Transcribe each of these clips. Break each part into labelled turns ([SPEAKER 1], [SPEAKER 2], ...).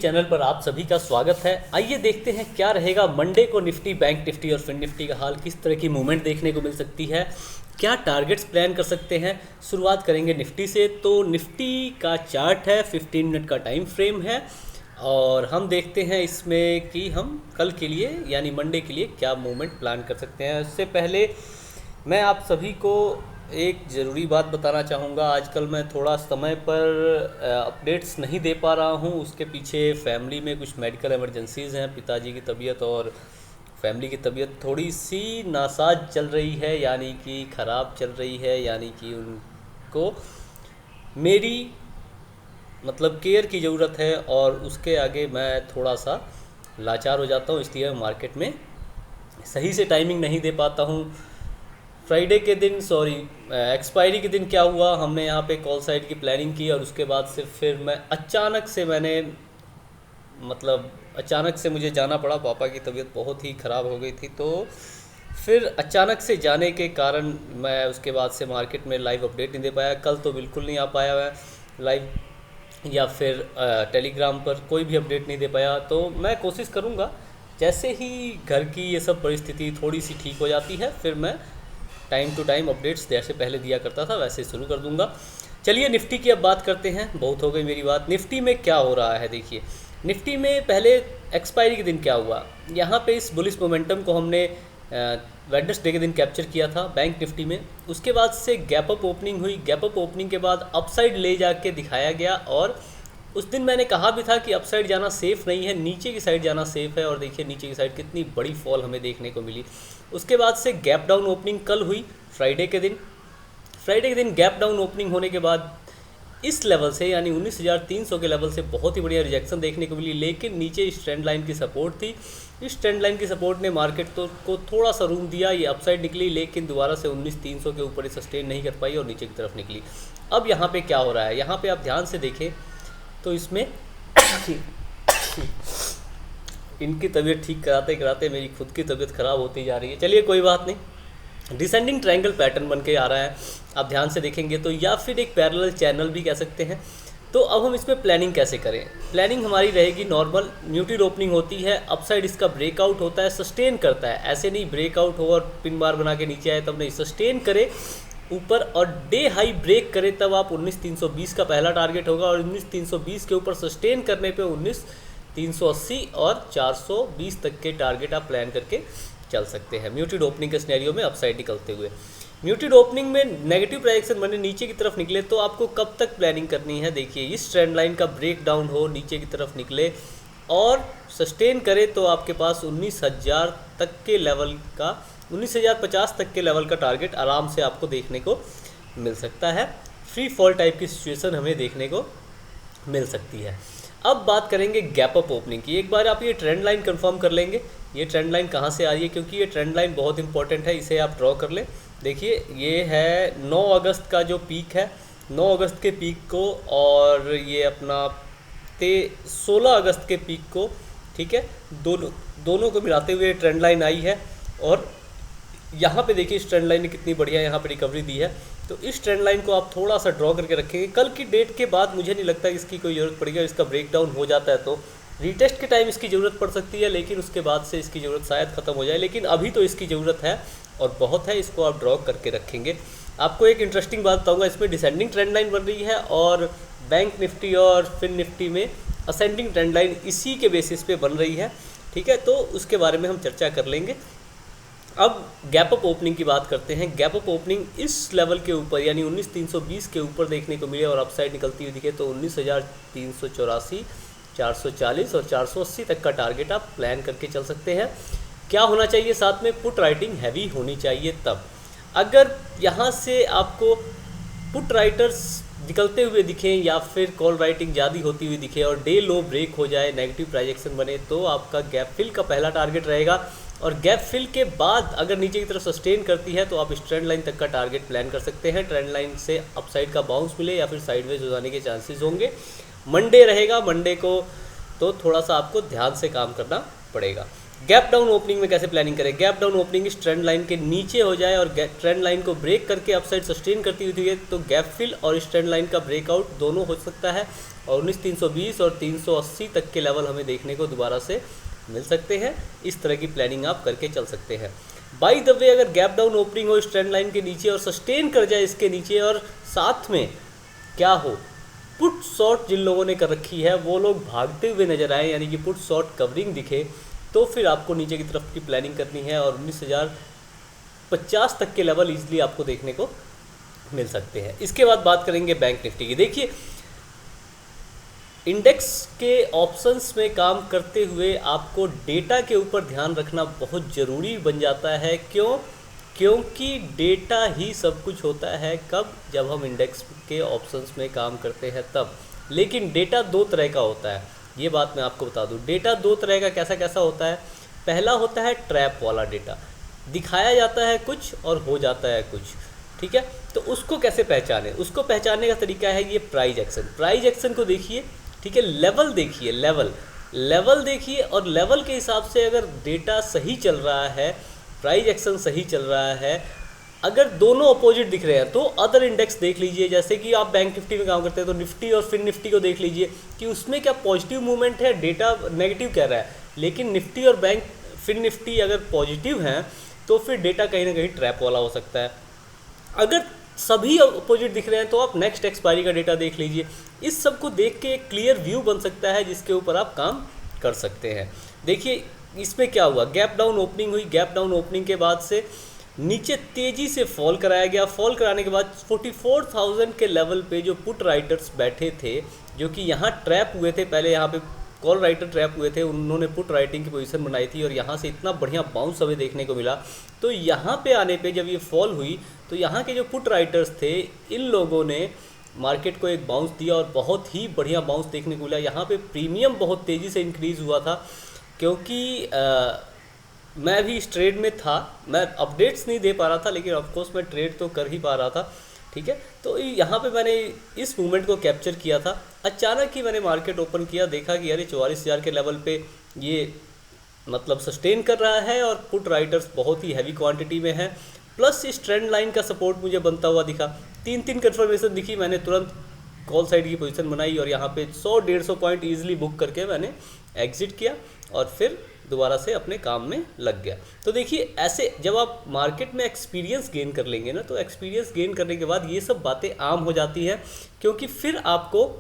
[SPEAKER 1] Channel पर आप सभी का स्वागत है। आइए देखते हैं क्या रहेगा मंडे को निफ्टी, बैंक निफ्टी और फिन निफ्टी का हाल, किस तरह की मूवमेंट देखने को मिल सकती है, क्या टारगेट्स प्लान कर सकते हैं। शुरुआत करेंगे निफ्टी से। तो निफ्टी का चार्ट है, 15 मिनट का टाइम फ्रेम है और हम देखते हैं इसमें कि हम कल के लिए यानी मंडे के लिए क्या मूवमेंट प्लान कर सकते हैं। उससे पहले मैं आप सभी को एक ज़रूरी बात बताना चाहूँगा। आजकल मैं थोड़ा समय पर अपडेट्स नहीं दे पा रहा हूँ। उसके पीछे फैमिली में कुछ मेडिकल इमरजेंसीज़ हैं। पिताजी की तबीयत और फैमिली की तबीयत थोड़ी सी नासाज चल रही है, यानी कि ख़राब चल रही है, यानी कि उनको मेरी केयर की ज़रूरत है और उसके आगे मैं थोड़ा सा लाचार हो जाता हूँ, इसलिए मार्केट में सही से टाइमिंग नहीं दे पाता हूँ। फ्राइडे के दिन एक्सपायरी के दिन क्या हुआ, हमने यहाँ पे कॉल साइड की प्लानिंग की और उसके बाद से फिर मैं अचानक से मुझे जाना पड़ा। पापा की तबीयत बहुत ही ख़राब हो गई थी, तो फिर अचानक से जाने के कारण मैं उसके बाद से मार्केट में लाइव अपडेट नहीं दे पाया। कल तो बिल्कुल नहीं आ पाया मैं लाइव, या फिर टेलीग्राम पर कोई भी अपडेट नहीं दे पाया। तो मैं कोशिश करूँगा जैसे ही घर की ये सब परिस्थिति थोड़ी सी ठीक हो जाती है, फिर मैं टाइम टू टाइम अपडेट्स जैसे पहले दिया करता था वैसे शुरू कर दूंगा। चलिए निफ्टी की अब बात करते हैं, बहुत हो गई मेरी बात। निफ्टी में क्या हो रहा है देखिए। निफ्टी में पहले एक्सपायरी के दिन क्या हुआ, यहाँ पे इस बुलिश मोमेंटम को हमने वेडनेसडे के दिन कैप्चर किया था बैंक निफ्टी में। उसके बाद से गैप अप ओपनिंग हुई। गैप अप ओपनिंग के बाद अपसाइड ले जाके दिखाया गया और उस दिन मैंने कहा भी था कि अपसाइड जाना सेफ़ नहीं है, नीचे की साइड जाना सेफ़ है। और देखिए नीचे की साइड कितनी बड़ी फॉल हमें देखने को मिली। उसके बाद से गैप डाउन ओपनिंग कल हुई फ्राइडे के दिन गैप डाउन ओपनिंग होने के बाद इस लेवल से यानी 19,300 के लेवल से बहुत ही बढ़िया रिजेक्शन देखने को मिली। लेकिन नीचे इस ट्रेंड लाइन की सपोर्ट थी। इस ट्रेंड लाइन की सपोर्ट ने मार्केट को थोड़ा सा रूम दिया, ये अपसाइड निकली, लेकिन दोबारा से 19,300 के ऊपर सस्टेन नहीं कर पाई और नीचे की तरफ निकली। अब यहाँ पे क्या हो रहा है, यहाँ पे आप ध्यान से देखें तो इसमें इनकी तबीयत ठीक कराते कराते मेरी खुद की तबीयत ख़राब होती जा रही है। चलिए कोई बात नहीं। डिसेंडिंग ट्रायंगल पैटर्न बन के आ रहा है, आप ध्यान से देखेंगे तो, या फिर एक पैरेलल चैनल भी कह सकते हैं। तो अब हम इसमें प्लानिंग कैसे करें। प्लानिंग हमारी रहेगी नॉर्मल, म्यूटेड ओपनिंग होती है, अपसाइड इसका ब्रेकआउट होता है, सस्टेन करता है। ऐसे नहीं ब्रेकआउट हो और पिन बार बना के नीचे आए तब नहीं, सस्टेन करे ऊपर और डे हाई ब्रेक करे तब आप 19,320 का पहला टारगेट होगा और 19,320 के ऊपर सस्टेन करने पे 19,380 और 420 तक के टारगेट आप प्लान करके चल सकते हैं म्यूटेड ओपनिंग के सिनेरियो में अपसाइड निकलते हुए। म्यूटेड ओपनिंग में नेगेटिव प्राइजेक्शन बने नीचे की तरफ निकले तो आपको कब तक प्लानिंग करनी है। देखिए इस ट्रेंड लाइन का ब्रेक डाउन हो, नीचे की तरफ निकले और सस्टेन करे तो आपके पास 19,000 तक के लेवल का 19,050 तक के लेवल का टारगेट आराम से आपको देखने को मिल सकता है। फ्री फॉल टाइप की सिचुएशन हमें देखने को मिल सकती है। अब बात करेंगे गैप अप ओपनिंग की। एक बार आप ये ट्रेंड लाइन कंफर्म कर लेंगे, ये ट्रेंड लाइन कहाँ से आ रही है, क्योंकि ये ट्रेंड लाइन बहुत इंपॉर्टेंट है, इसे आप ड्रॉ कर लें। देखिए ये है 9 अगस्त का जो पीक है, 9 अगस्त के पीक को और ये अपना 16 अगस्त के पीक को, ठीक है, दोनों को मिलाते हुए ट्रेंड लाइन आई है। और यहाँ पे देखिए इस ट्रेंड लाइन ने कितनी बढ़िया यहाँ पे रिकवरी दी है। तो इस ट्रेंड लाइन को आप थोड़ा सा ड्रॉ करके रखेंगे। कल की डेट के बाद मुझे नहीं लगता इसकी कोई ज़रूरत पड़ेगी। इसका ब्रेकडाउन हो जाता है तो रीटेस्ट के टाइम इसकी ज़रूरत पड़ सकती है, लेकिन उसके बाद से इसकी ज़रूरत शायद ख़त्म हो जाए। लेकिन अभी तो इसकी ज़रूरत है और बहुत है, इसको आप ड्रॉ करके रखेंगे। आपको एक इंटरेस्टिंग बात बताऊँगा, इसमें डिसेंडिंग ट्रेंड लाइन बन रही है और बैंक निफ्टी और फिन निफ्टी में असेंडिंग ट्रेंड लाइन इसी के बेसिस पे बन रही है, ठीक है। तो उसके बारे में हम चर्चा कर लेंगे। अब गैप अप ओपनिंग की बात करते हैं। गैप अप ओपनिंग इस लेवल के ऊपर यानी 19,320 के ऊपर देखने को मिले और अपसाइड निकलती हुई दिखे तो 19,384, 440 और 480 तक का टारगेट आप प्लान करके चल सकते हैं। क्या होना चाहिए साथ में, पुट राइटिंग हैवी होनी चाहिए। तब अगर यहाँ से आपको पुट राइटर्स निकलते हुए दिखें या फिर कॉल राइटिंग ज़्यादा होती हुई दिखे और डे लो ब्रेक हो जाए, नेगेटिव प्राइजेक्शन बने, तो आपका गैप फिल का पहला टारगेट रहेगा। और गैप फिल के बाद अगर नीचे की तरफ सस्टेन करती है तो आप इस ट्रेंड लाइन तक का टारगेट प्लान कर सकते हैं। ट्रेंड लाइन से अपसाइड का बाउंस मिले या फिर साइडवेज हो जाने के चांसेस होंगे। मंडे रहेगा, मंडे को तो थोड़ा सा आपको ध्यान से काम करना पड़ेगा। गैप डाउन ओपनिंग में कैसे प्लानिंग करें? गैप डाउन ओपनिंग इस ट्रेंड लाइन के नीचे हो जाए और ट्रेंड लाइन को ब्रेक करके अपसाइड सस्टेन करती हुई है तो गैप फिल और इस ट्रेंड लाइन का ब्रेकआउट दोनों हो सकता है और 19,320 और 380 तक के लेवल हमें देखने को दोबारा से मिल सकते हैं। इस तरह की प्लानिंग आप करके चल सकते हैं। बाय द वे, अगर गैप डाउन ओपनिंग हो इस ट्रेंड लाइन के नीचे और सस्टेन कर जाए इसके नीचे और साथ में क्या हो, पुट शॉर्ट जिन लोगों ने कर रखी है वो लोग भागते हुए नजर आए, यानी कि पुट शॉर्ट कवरिंग दिखे, तो फिर आपको नीचे की तरफ की प्लानिंग करनी है और 19,050 तक के लेवल इजीली आपको देखने को मिल सकते हैं। इसके बाद बात करेंगे बैंक निफ्टी की। देखिए, इंडेक्स के ऑप्शंस में काम करते हुए आपको डेटा के ऊपर ध्यान रखना बहुत ज़रूरी बन जाता है। क्योंकि डेटा ही सब कुछ होता है। कब? जब हम इंडेक्स के ऑप्शंस में काम करते हैं तब। लेकिन डेटा दो तरह का होता है, ये बात मैं आपको बता दूं। डेटा दो तरह का कैसा कैसा होता है? पहला होता है ट्रैप वाला डेटा, दिखाया जाता है कुछ और हो जाता है कुछ, ठीक है। तो उसको कैसे पहचाने? उसको पहचानने का तरीका है ये प्राइस एक्शन। प्राइस एक्शन को देखिए, ठीक है, लेवल देखिए, लेवल देखिए और लेवल के हिसाब से अगर डेटा सही चल रहा है, प्राइस एक्शन सही चल रहा है, अगर दोनों अपोजिट दिख रहे हैं तो अदर इंडेक्स देख लीजिए। जैसे कि आप बैंक निफ्टी में काम करते हैं तो निफ्टी और फिन निफ्टी को देख लीजिए कि उसमें क्या पॉजिटिव मूवमेंट है, डेटा नेगेटिव कह रहा है। लेकिन निफ्टी और बैंक फिन निफ्टी अगर पॉजिटिव हैं तो फिर डेटा कहीं ना कहीं ट्रैप वाला हो सकता है। अगर सभी अपोजिट दिख रहे हैं तो आप नेक्स्ट एक्सपायरी का डेटा देख लीजिए। इस सब को देख के एक क्लियर व्यू बन सकता है जिसके ऊपर आप काम कर सकते हैं। देखिए इसमें क्या हुआ, गैप डाउन ओपनिंग हुई, गैप डाउन ओपनिंग के बाद से नीचे तेज़ी से फॉल कराया गया। फॉल कराने के बाद 44,000 के लेवल पे जो पुट राइटर्स बैठे थे, जो कि यहाँ ट्रैप हुए थे, पहले यहाँ पे कॉल राइटर ट्रैप हुए थे, उन्होंने पुट राइटिंग की पोजीशन बनाई थी और यहाँ से इतना बढ़िया बाउंस हमें देखने को मिला। तो यहाँ पे आने पे जब ये फॉल हुई तो यहाँ के जो पुट राइटर्स थे, इन लोगों ने मार्केट को एक बाउंस दिया और बहुत ही बढ़िया बाउंस देखने को मिला। यहाँ पे प्रीमियम बहुत तेज़ी से इंक्रीज़ हुआ था, क्योंकि मैं भी इस ट्रेड में था। मैं अपडेट्स नहीं दे पा रहा था, लेकिन ऑफकोर्स मैं ट्रेड तो कर ही पा रहा था, ठीक है। तो यहाँ पे मैंने इस मूवमेंट को कैप्चर किया था। अचानक ही मैंने मार्केट ओपन किया, देखा कि अरे 44,000 के लेवल पे ये मतलब सस्टेन कर रहा है और पुट राइटर्स बहुत ही हैवी क्वांटिटी में है, प्लस इस ट्रेंड लाइन का सपोर्ट मुझे बनता हुआ दिखा। 3 कन्फर्मेशन दिखी, मैंने तुरंत कॉल साइड की पोजीशन बनाई और यहाँ पे 100-150 पॉइंट ईजिली बुक करके मैंने एग्जिट किया और फिर दोबारा से अपने काम में लग गया। तो देखिए, ऐसे जब आप मार्केट में एक्सपीरियंस गेन कर लेंगे ना, तो एक्सपीरियंस गेन करने के बाद ये सब बातें आम हो जाती है, क्योंकि फिर आपको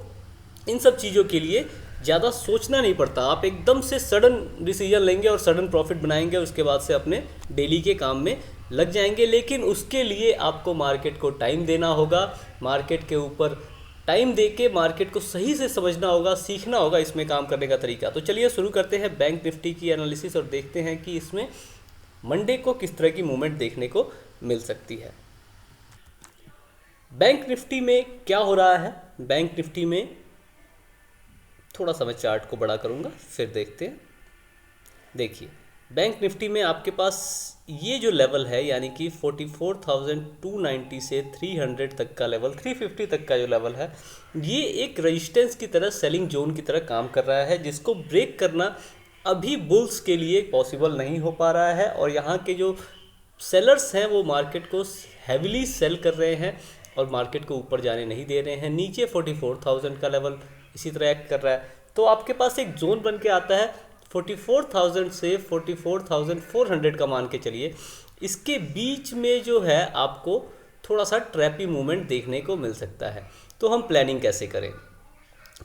[SPEAKER 1] इन सब चीज़ों के लिए ज़्यादा सोचना नहीं पड़ता। आप एकदम से सडन डिसीजन लेंगे और सडन प्रॉफिट बनाएंगे, उसके बाद से अपने डेली के काम में लग जाएंगे। लेकिन उसके लिए आपको मार्केट को टाइम देना होगा, मार्केट के ऊपर टाइम देके मार्केट को सही से समझना होगा, सीखना होगा इसमें काम करने का तरीका। तो चलिए शुरू करते हैं बैंक निफ्टी की एनालिसिस और देखते हैं कि इसमें मंडे को किस तरह की मूवमेंट देखने को मिल सकती है। बैंक निफ्टी में क्या हो रहा है? बैंक निफ्टी में थोड़ा सा मैं चार्ट को बड़ा करूँगा, फिर देखते हैं। देखिए, बैंक निफ्टी में आपके पास ये जो लेवल है, यानी कि 44,290 से 300 तक का लेवल, 350 तक का जो लेवल है, ये एक रेजिस्टेंस की तरह, सेलिंग जोन की तरह काम कर रहा है, जिसको ब्रेक करना अभी बुल्स के लिए पॉसिबल नहीं हो पा रहा है। और यहाँ के जो सेलर्स हैं वो मार्केट को हैविली सेल कर रहे हैं और मार्केट को ऊपर जाने नहीं दे रहे हैं। नीचे 44,000 का लेवल इसी तरह एक्ट कर रहा है। तो आपके पास एक जोन बन के आता है 44,000 से 44,400 का, मान के चलिए। इसके बीच में जो है आपको थोड़ा सा ट्रैपी मूवमेंट देखने को मिल सकता है। तो हम प्लानिंग कैसे करें?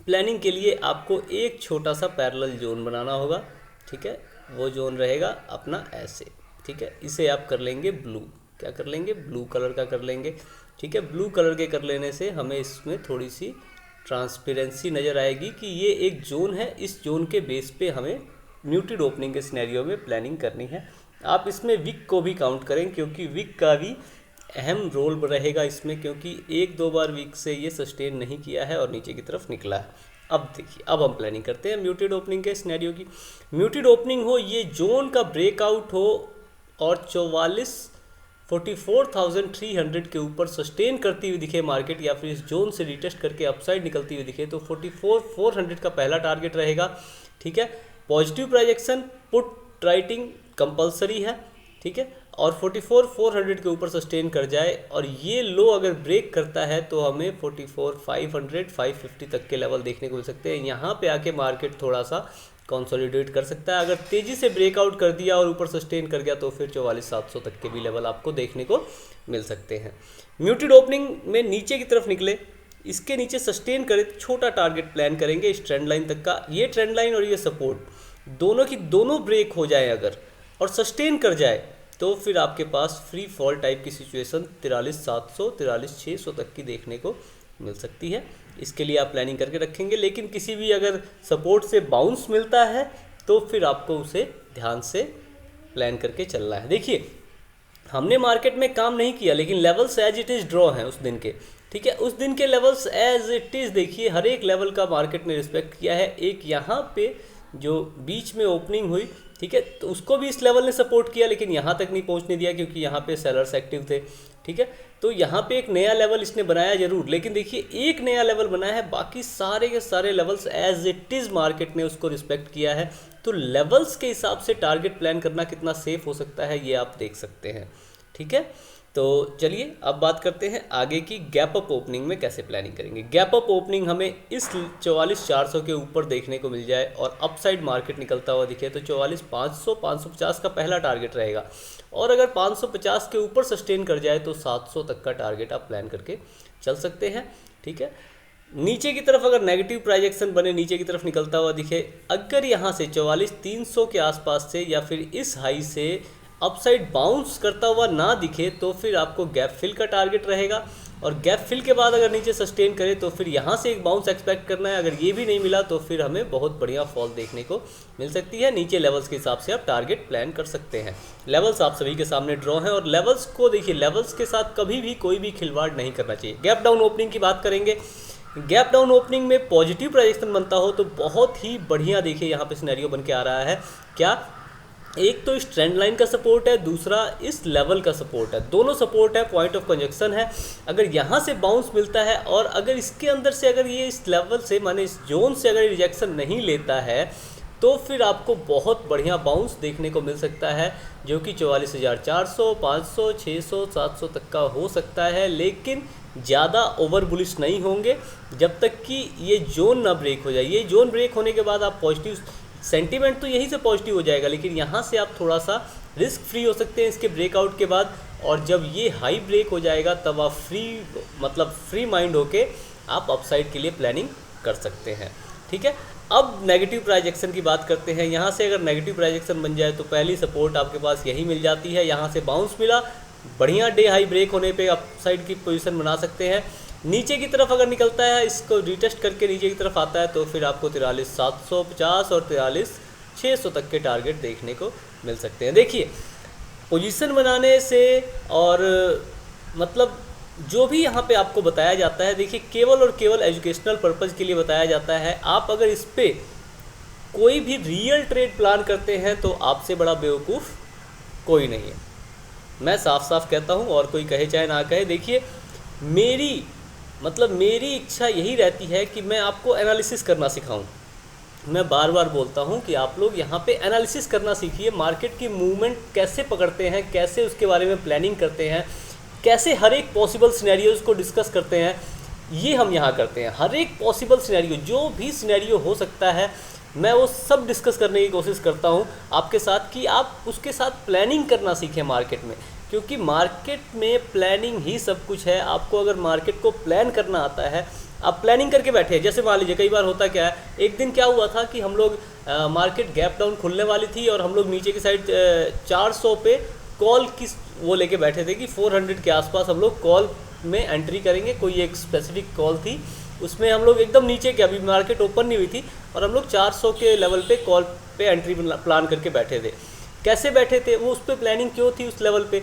[SPEAKER 1] प्लानिंग के लिए आपको एक छोटा सा पैरेलल जोन बनाना होगा, ठीक है। वो जोन रहेगा अपना ऐसे, ठीक है। इसे आप कर लेंगे ब्लू, क्या कर लेंगे? ब्लू कलर का कर लेंगे, ठीक है। ब्लू कलर के कर लेने से हमें इसमें थोड़ी सी ट्रांसपेरेंसी नज़र आएगी कि ये एक जोन है। इस जोन के बेस पे हमें म्यूटेड ओपनिंग के सिनेरियो में प्लानिंग करनी है। आप इसमें विक को भी काउंट करें, क्योंकि विक का भी अहम रोल रहेगा इसमें, क्योंकि 1-2 बार विक से ये सस्टेन नहीं किया है और नीचे की तरफ निकला है। अब देखिए, अब हम प्लानिंग करते हैं म्यूटेड ओपनिंग के सिनेरियो की। म्यूटेड ओपनिंग हो, ये जोन का ब्रेकआउट हो और 44,300 के ऊपर सस्टेन करती हुई दिखे मार्केट, या फिर इस जोन से रिटेस्ट करके अपसाइड निकलती हुई दिखे, तो 44,400 का पहला टारगेट रहेगा, ठीक है। Positive price action, put writing compulsory है, ठीक है। और 44,400 के ऊपर सस्टेन कर जाए और ये लो अगर ब्रेक करता है तो हमें 44,500 550 तक के लेवल देखने को मिल सकते हैं। यहाँ पे आके मार्केट थोड़ा सा कंसोलिडेट कर सकता है। अगर तेज़ी से ब्रेकआउट कर दिया और ऊपर सस्टेन कर गया तो फिर 44,700 तक के भी लेवल आपको देखने को मिल सकते हैं। म्यूटेड ओपनिंग में नीचे की तरफ निकले, इसके नीचे सस्टेन करे, छोटा टारगेट प्लान करेंगे इस ट्रेंड लाइन तक का। ये ट्रेंड लाइन और ये सपोर्ट दोनों की दोनों ब्रेक हो जाए अगर और सस्टेन कर जाए तो फिर आपके पास फ्री फॉल टाइप की सिचुएशन 43,700 43,600 तक की देखने को मिल सकती है। इसके लिए आप प्लानिंग करके रखेंगे, लेकिन किसी भी अगर सपोर्ट से बाउंस मिलता है तो फिर आपको उसे ध्यान से प्लान करके चलना है। देखिए हमने मार्केट में काम नहीं किया, लेकिन levels as it is draw हैं उस दिन के, ठीक है। उस दिन के लेवल्स एज इट इज़ देखिए, हर एक लेवल का मार्केट ने रिस्पेक्ट किया है। एक यहाँ पे जो बीच में ओपनिंग हुई, ठीक है, तो उसको भी इस लेवल ने सपोर्ट किया, लेकिन यहाँ तक नहीं पहुँचने दिया क्योंकि यहाँ पे सेलर्स एक्टिव थे, ठीक है। तो यहाँ पे एक नया लेवल इसने बनाया जरूर, लेकिन देखिए एक नया लेवल बनाया है, बाकी सारे के सारे levels as it is market ने उसको रिस्पेक्ट किया है। तो लेवल्स के हिसाब से टारगेट प्लान करना कितना सेफ हो सकता है ये आप देख सकते हैं, ठीक है। तो चलिए अब बात करते हैं आगे की, गैप अप ओपनिंग में कैसे प्लानिंग करेंगे। गैप अप ओपनिंग हमें इस 44,400 के ऊपर देखने को मिल जाए और अपसाइड मार्केट निकलता हुआ दिखे तो 44,500 550 का पहला टारगेट रहेगा। और अगर 550 के ऊपर सस्टेन कर जाए तो 700 तक का टारगेट आप प्लान करके चल सकते हैं, ठीक है। नीचे की तरफ अगर नेगेटिव प्राइजेक्शन बने, नीचे की तरफ निकलता हुआ दिखे, अगर यहाँ से 44,300 के आसपास से या फिर इस हाई से अपसाइड बाउंस करता हुआ ना दिखे तो फिर आपको गैप फिल का टारगेट रहेगा। और गैप फिल के बाद अगर नीचे सस्टेन करे तो फिर यहाँ से एक बाउंस एक्सपेक्ट करना है। अगर ये भी नहीं मिला तो फिर हमें बहुत बढ़िया फॉल देखने को मिल सकती है। नीचे लेवल्स के हिसाब से आप टारगेट प्लान कर सकते हैं। लेवल्स आप सभी के सामने ड्रॉ हैं और लेवल्स को देखिए, लेवल्स के साथ कभी भी कोई भी खिलवाड़ नहीं करना चाहिए। गैप डाउन ओपनिंग की बात करेंगे। गैप डाउन ओपनिंग में पॉजिटिव प्राइजेक्शन बनता हो तो बहुत ही बढ़िया देखिए यहाँ पे सिनेरियो बन के आ रहा है। क्या, एक तो इस ट्रेंड लाइन का सपोर्ट है, दूसरा इस लेवल का सपोर्ट है, दोनों सपोर्ट है, पॉइंट ऑफ कंजक्शन है। अगर यहाँ से बाउंस मिलता है और अगर इसके अंदर से अगर ये इस लेवल से माने इस जोन से अगर रिजेक्शन नहीं लेता है तो फिर आपको बहुत बढ़िया बाउंस देखने को मिल सकता है, जो कि 44,400 500 600 700 तक का हो सकता है। लेकिन ज़्यादा ओवर बुलिश नहीं होंगे जब तक कि ये जोन ना ब्रेक हो जाए। ये जोन ब्रेक होने के बाद आप पॉजिटिव सेंटीमेंट तो यहीं से पॉजिटिव हो जाएगा, लेकिन यहाँ से आप थोड़ा सा रिस्क फ्री हो सकते हैं इसके ब्रेकआउट के बाद। और जब ये हाई ब्रेक हो जाएगा तब आप फ्री माइंड होके आप अपसाइड के लिए प्लानिंग कर सकते हैं, ठीक है। अब नेगेटिव प्राइजेक्शन की बात करते हैं। यहाँ से अगर नेगेटिव प्राइजेक्शन बन जाए तो पहली सपोर्ट आपके पास यही मिल जाती है। यहाँ से बाउंस मिला, बढ़िया डे हाई ब्रेक होने पे अपसाइड की पोजीशन बना सकते हैं। नीचे की तरफ अगर निकलता है, इसको रिटेस्ट करके नीचे की तरफ आता है तो फिर आपको 43,750 और 43,600 तक के टारगेट देखने को मिल सकते हैं। देखिए पोजीशन बनाने से और मतलब जो भी यहाँ पे आपको बताया जाता है, देखिए केवल और केवल एजुकेशनल पर्पज़ के लिए बताया जाता है। आप अगर इस पे कोई भी रियल ट्रेड प्लान करते हैं तो आपसे बड़ा बेवकूफ़ कोई नहीं है, मैं साफ साफ कहता हूँ, और कोई कहे चाहे ना कहे। देखिए मेरी इच्छा यही रहती है कि मैं आपको एनालिसिस करना सिखाऊं। मैं बार बार बोलता हूं कि आप लोग यहाँ पे एनालिसिस करना सीखिए, मार्केट की मूवमेंट कैसे पकड़ते हैं, कैसे उसके बारे में प्लानिंग करते हैं, कैसे हर एक पॉसिबल सिनेरियोज़ को डिस्कस करते हैं, ये हम यहाँ करते हैं। हर एक पॉसिबल सिनेरियो, जो भी सिनेरियो हो सकता है, मैं वो सब डिस्कस करने की कोशिश करता हूँ आपके साथ कि आप उसके साथ प्लानिंग करना सीखें मार्केट में, क्योंकि मार्केट में प्लानिंग ही सब कुछ है। आपको अगर मार्केट को प्लान करना आता है, आप प्लानिंग करके बैठे हैं। जैसे मान लीजिए कई बार होता क्या है, एक दिन क्या हुआ था कि हम लोग मार्केट गैप डाउन खुलने वाली थी और हम लोग नीचे की साइड 400 पे कॉल की वो लेके बैठे थे कि 400 के आसपास हम लोग कॉल में एंट्री करेंगे। कोई एक स्पेसिफिक कॉल थी, उसमें हम लोग एकदम नीचे के, अभी मार्केट ओपन नहीं हुई थी, और हम लोग 400 के लेवल पे कॉल पे एंट्री प्लान करके बैठे थे। कैसे बैठे थे वो, उस पर प्लानिंग क्यों थी उस लेवल पे,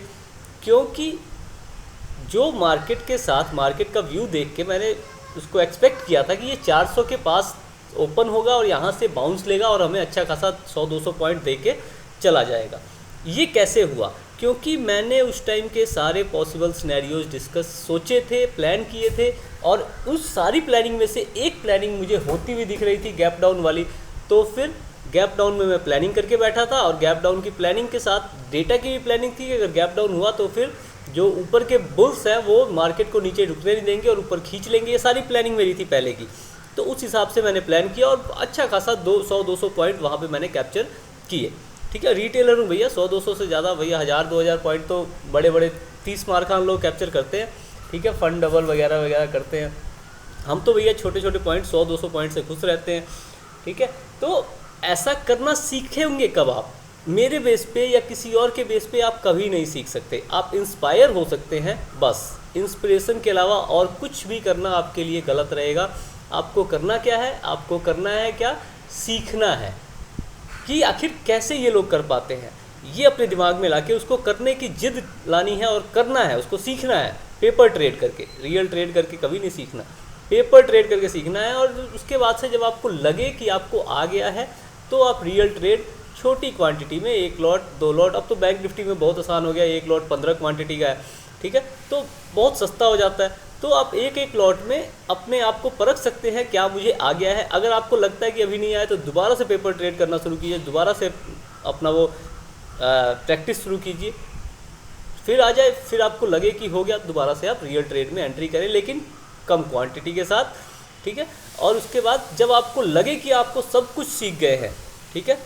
[SPEAKER 1] क्योंकि जो मार्केट के साथ मार्केट का व्यू देख के मैंने उसको एक्सपेक्ट किया था कि ये 400 के पास ओपन होगा और यहाँ से बाउंस लेगा और हमें अच्छा खासा 100-200 पॉइंट दे के चला जाएगा। ये कैसे हुआ, क्योंकि मैंने उस टाइम के सारे पॉसिबल सिनेरियोज डिस्कस सोचे थे, प्लान किए थे, और उस सारी प्लानिंग में से एक प्लानिंग मुझे होती हुई दिख रही थी गैप डाउन वाली। तो फिर गैप डाउन में मैं प्लानिंग करके बैठा था, और गैप डाउन की प्लानिंग के साथ डेटा की भी प्लानिंग थी कि अगर गैप डाउन हुआ तो फिर जो ऊपर के बुल्स हैं वो मार्केट को नीचे रुकने नहीं देंगे और ऊपर खींच लेंगे। ये सारी प्लानिंग मेरी थी पहले की, तो उस हिसाब से मैंने प्लान किया और अच्छा खासा 200 पॉइंट वहाँ पे मैंने कैप्चर किए। ठीक है, रिटेलर हूँ भैया, 100-200 से ज़्यादा भैया 1000-2000 पॉइंट तो बड़े बड़े 30 मार्कान लोग कैप्चर करते हैं। ठीक है, फंड डबल वगैरह वगैरह करते हैं, हम तो भैया छोटे छोटे पॉइंट 100-200 पॉइंट से खुश रहते हैं। ठीक है, तो ऐसा करना सीखेंगे कब आप? मेरे बेस पे या किसी और के बेस पे आप कभी नहीं सीख सकते। आप इंस्पायर हो सकते हैं बस, इंस्पिरेशन के अलावा और कुछ भी करना आपके लिए गलत रहेगा। आपको करना क्या है? आपको करना है क्या? सीखना है कि आखिर कैसे ये लोग कर पाते हैं। ये अपने दिमाग में लाके उसको करने की जिद लानी है और करना है, उसको सीखना है। पेपर ट्रेड करके, रियल ट्रेड करके कभी नहीं सीखना, पेपर ट्रेड करके सीखना है। और उसके बाद से जब आपको लगे कि आपको आ गया है तो आप रियल ट्रेड छोटी क्वांटिटी में 1 लॉट 2 लॉट, अब तो बैंक निफ्टी में बहुत आसान हो गया, 1 लॉट 15 क्वांटिटी का है। ठीक है, तो बहुत सस्ता हो जाता है। तो आप एक लॉट में अपने आप को परख सकते हैं क्या मुझे आ गया है। अगर आपको लगता है कि अभी नहीं आया तो दोबारा से पेपर ट्रेड करना शुरू कीजिए, दोबारा से अपना वो प्रैक्टिस शुरू कीजिए, फिर आ जाए, फिर आपको लगे कि हो गया, दोबारा से आप रियल ट्रेड में एंट्री करें, लेकिन कम क्वांटिटी के साथ। ठीक है, और उसके बाद जब आपको लगे कि आपको सब कुछ सीख गए हैं, ठीक है,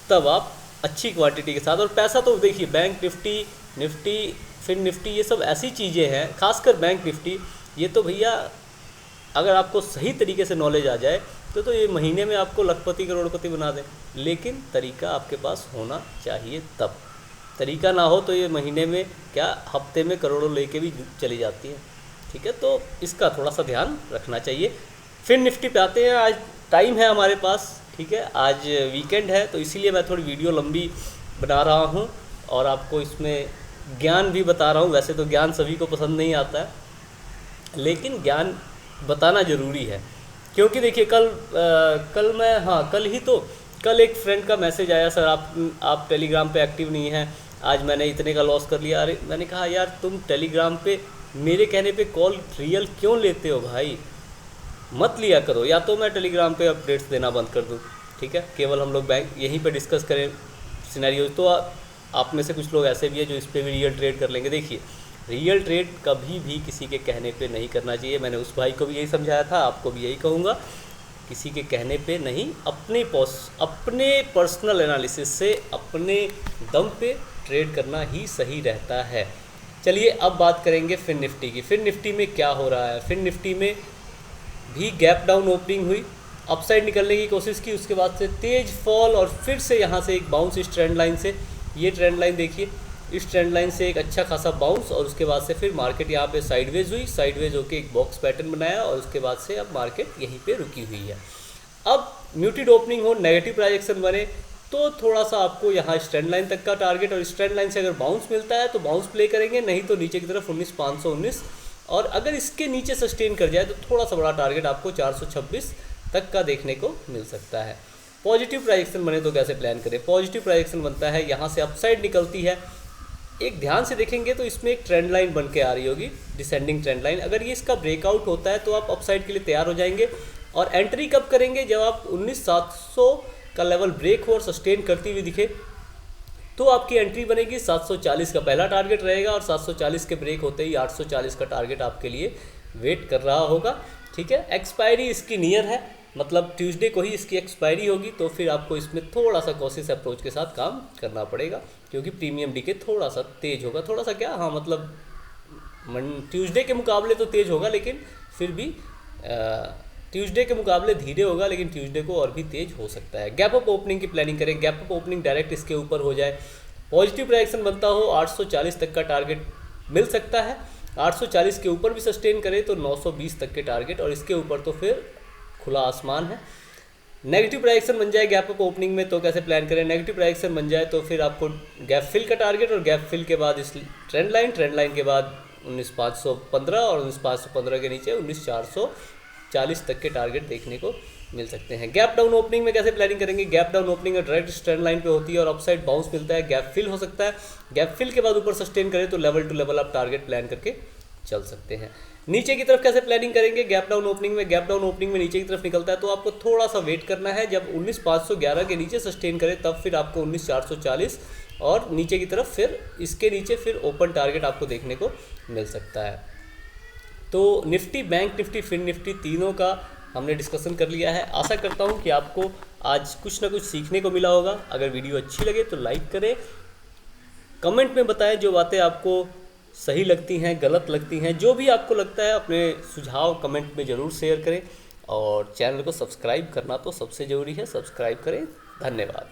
[SPEAKER 1] तब आप अच्छी क्वांटिटी के साथ। और पैसा तो देखिए, बैंक निफ्टी फिर निफ्टी, ये सब ऐसी चीज़ें हैं, खासकर बैंक निफ्टी, ये तो भैया अगर आपको सही तरीके से नॉलेज आ जाए तो ये महीने में आपको लखपति करोड़पति बना दें। लेकिन तरीका आपके पास होना चाहिए, तब तरीका ना हो तो ये महीने में क्या हफ्ते में करोड़ों लेके भी चली जाती है। ठीक है, तो इसका थोड़ा सा ध्यान रखना चाहिए। फिर निफ्टी पे आते हैं, आज टाइम है हमारे पास। ठीक है, आज वीकेंड है तो इसीलिए मैं थोड़ी वीडियो लंबी बना रहा हूँ और आपको इसमें ज्ञान भी बता रहा हूँ। वैसे तो ज्ञान सभी को पसंद नहीं आता है, लेकिन ज्ञान बताना ज़रूरी है, क्योंकि देखिए कल एक फ्रेंड का मैसेज आया, सर आप टेलीग्राम पे एक्टिव नहीं हैं, आज मैंने इतने का लॉस कर लिया। अरे मैंने कहा यार तुम टेलीग्राम पे मेरे कहने पे कॉल रियल क्यों लेते हो भाई, मत लिया करो। या तो मैं टेलीग्राम पे अपडेट्स देना बंद कर दूँ, ठीक है, केवल हम लोग बैंक यहीं पे डिस्कस करें सिनेरियो। तो आप में से कुछ लोग ऐसे भी हैं जो इस पर भी रियल ट्रेड कर लेंगे। देखिए, रियल ट्रेड कभी भी किसी के कहने पे नहीं करना चाहिए। मैंने उस भाई को भी यही समझाया था, आपको भी यही कहूँगा, किसी के कहने पे नहीं, अपने पर्सनल एनालिसिस से अपने दम पे ट्रेड करना ही सही रहता है। चलिए अब बात करेंगे फिन निफ्टी की। फिन निफ्टी में क्या हो रहा है? फिन निफ्टी में भी गैप डाउन ओपनिंग हुई, अपसाइड निकलने की कोशिश की, उसके बाद से तेज फॉल और फिर से यहाँ से एक बाउंस इस ट्रेंड लाइन से। ये ट्रेंड लाइन देखिए, इस ट्रेंड लाइन से एक अच्छा खासा बाउंस और उसके बाद से फिर मार्केट यहाँ पे साइडवेज हुई, साइडवेज होकर एक बॉक्स पैटर्न बनाया और उसके बाद से अब मार्केट यहीं पे रुकी हुई है। अब म्यूटेड ओपनिंग हो, नेगेटिव प्राइजेक्शन बने तो थोड़ा सा आपको यहाँ इस ट्रेंड लाइन तक का टारगेट, और इस ट्रेंड लाइन से अगर बाउंस मिलता है तो बाउंस प्ले करेंगे, नहीं तो नीचे की तरफ 19,519, और अगर इसके नीचे सस्टेन कर जाए तो थोड़ा सा बड़ा टारगेट आपको 426 तक का देखने को मिल सकता है। पॉजिटिव प्राइजेक्शन बने तो कैसे प्लान करें? पॉजिटिव प्राइजेक्शन बनता है, यहाँ से अपसाइड निकलती है, एक ध्यान से देखेंगे तो इसमें एक ट्रेंड लाइन बन के आ रही होगी, डिसेंडिंग ट्रेंड लाइन। अगर ये इसका ब्रेकआउट होता है तो आप अपसाइड के लिए तैयार हो जाएंगे। और एंट्री कब करेंगे? जब आप 19,700 का लेवल ब्रेक हो और सस्टेन करती हुई दिखे तो आपकी एंट्री बनेगी। 740 का पहला टारगेट रहेगा और 740 के ब्रेक होते ही 840 का टारगेट आपके लिए वेट कर रहा होगा। ठीक है, एक्सपायरी इसकी नियर है, मतलब ट्यूसडे को ही इसकी एक्सपायरी होगी, तो फिर आपको इसमें थोड़ा सा कॉशियस अप्रोच के साथ काम करना पड़ेगा, क्योंकि प्रीमियम डीके थोड़ा सा तेज होगा, थोड़ा सा क्या, हाँ मतलब ट्यूसडे के मुकाबले तो तेज होगा, लेकिन फिर भी ट्यूसडे के मुकाबले धीरे होगा, लेकिन ट्यूसडे को और भी तेज हो सकता है। गैप अप ओपनिंग की प्लानिंग करें, गैप अप ओपनिंग डायरेक्ट इसके ऊपर हो जाए, पॉजिटिव प्राइजेक्शन बनता हो, 840 तक का टारगेट मिल सकता है। 840 के ऊपर भी सस्टेन करे तो 920 तक के टारगेट, और इसके ऊपर तो फिर खुला आसमान है। नेगेटिव प्राइजेक्शन बन जाए गैप अप ओपनिंग में तो कैसे प्लान करें? नेगेटिव प्राइजेक्शन बन जाए तो फिर आपको गैप फिल का टारगेट, और गैप फिल के बाद इस ट्रेंड लाइन के बाद 19,515 और 19,515 के नीचे 19,440 तक के टारगेट देखने को मिल सकते हैं। गैप डाउन ओपनिंग में कैसे प्लानिंग करेंगे? Gap down opening direct trend line पे होती है और अपसाइड बाउंस मिलता है, गैप फिल हो सकता है, गैप फिल के बाद ऊपर सस्टेन करें तो लेवल टू लेवल आप टारगेट प्लान करके चल सकते हैं। नीचे की तरफ कैसे प्लानिंग करेंगे, गैप डाउन ओपनिंग में, गैप डाउन ओपनिंग में नीचे की तरफ निकलता है तो आपको थोड़ा सा वेट करना है। जब 19,511 के नीचे सस्टेन करे तब फिर आपको 19,440 और नीचे की तरफ फिर इसके नीचे फिर ओपन टारगेट आपको देखने को मिल सकता है। तो निफ्टी, बैंक निफ्टी, फिन निफ्टी तीनों का हमने डिस्कशन कर लिया है। आशा करता हूँ कि आपको आज कुछ ना कुछ सीखने को मिला होगा। अगर वीडियो अच्छी लगे तो लाइक करें, कमेंट में बताएं जो बातें आपको सही लगती हैं, गलत लगती हैं, जो भी आपको लगता है अपने सुझाव कमेंट में ज़रूर शेयर करें और चैनल को सब्सक्राइब करना तो सबसे ज़रूरी है, सब्सक्राइब करें। धन्यवाद।